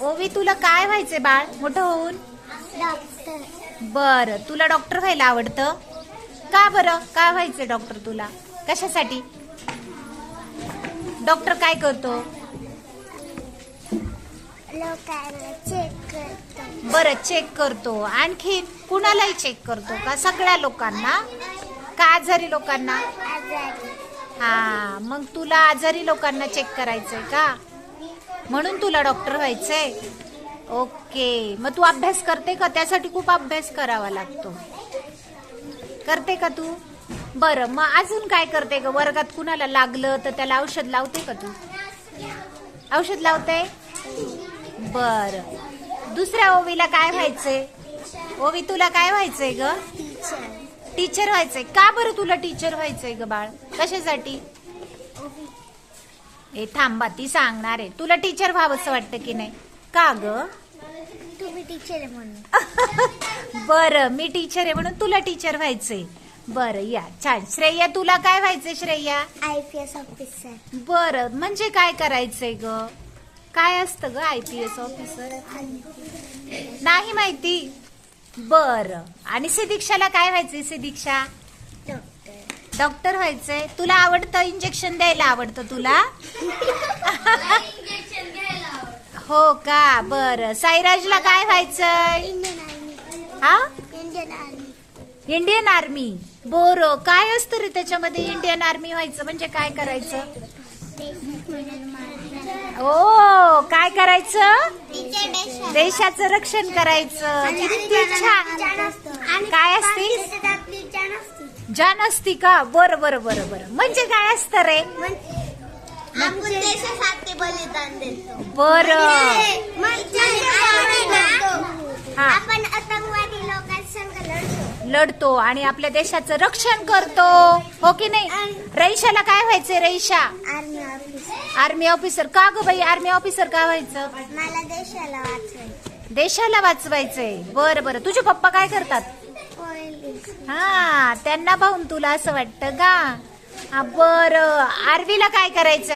ओवी, तुला काय व्हायचंय बाळ मोठं होऊन? डॉक्टर. बर, तुला डॉक्टर व्हायला आवडतं का? बरं, काय व्हायचंय डॉक्टर तुला? कशासाठी? डॉक्टर काय करतो? लोकांना चेक करतो. बरं, चेक करतो. आणखी कुणालाही चेक करतो का? सगळ्या लोकांना का आजारी लोकांना? आजारी. हा, मग तुला आजारी लोकांना चेक करायचंय का? म्हणून तुला डॉक्टर व्हायचंय. ओके, मग तू अभ्यास करते का? त्यासाठी खूप अभ्यास करावा लागतो. करते का तू? बरं, मग अजून काय करते ग? वर्गात कुणाला लागलं तर त्याला औषध लावते का तू? औषध लावते? बर, दुसऱ्या ओवीला काय व्हायचंय? ओवी, तुला काय व्हायचंय ग? टीचर. टीचर व्हायचंय का? बरं, तुला टीचर व्हायचंय ग बाळ? कशासाठी? ए थांबा, ती सांगणार आहे. तुला टीचर व्हावंसं वाटतं की नाही? का ग? तुम्ही टीचर आहे म्हणून. बरं, मी टीचर आहे म्हणून तुला टीचर व्हायचंय. बरं, या छान. श्रेया, तुला काय व्हायचंय श्रेया? IPS officer. बरं, म्हणजे काय करायचंय ग? काय असतं ग IPS ऑफिसर? नाही माहिती. बरं, आणि सिदीक्षाला काय व्हायचंय? सिदीक्षा? डॉक्टर. डॉक्टर व्हायचंय. तुला आवडतं इंजेक्शन द्यायला? आवडतं तुला? हो का? बरं, साईराजला काय व्हायचंय? Indian army. हा, इंडियन आर्मी. Indian army. बरं, काय असतं रे त्याच्यामध्ये? इंडियन आर्मी व्हायचं म्हणजे काय करायचं? ओ, काय करायचं? देशाचं रक्षण करायचं. किती छान. काय असते? जान असती का? बरं बरं बरं बरं, म्हणजे काय असतं रे? आपण देशासाठी बलिदान देतो. बरं, हा, आपण आतंकवादी लोकांसंग लढतो. लढतो आणि आपल्या देशाचं रक्षण करतो, हो की नाही? रईशाला काय व्हायचंय? Raisha? Army officer. Army officer. का ग बाई आर्मी ऑफिसर का व्हायचं? मला देशाला वाचवायचं. देशाला वाचवायचंय. बरं बरं, तुझे पप्पा काय करतात? पोलीस. हा, त्यांना पाहून तुला असं वाटतं का? हा, बरं, आर्वीला काय करायचं?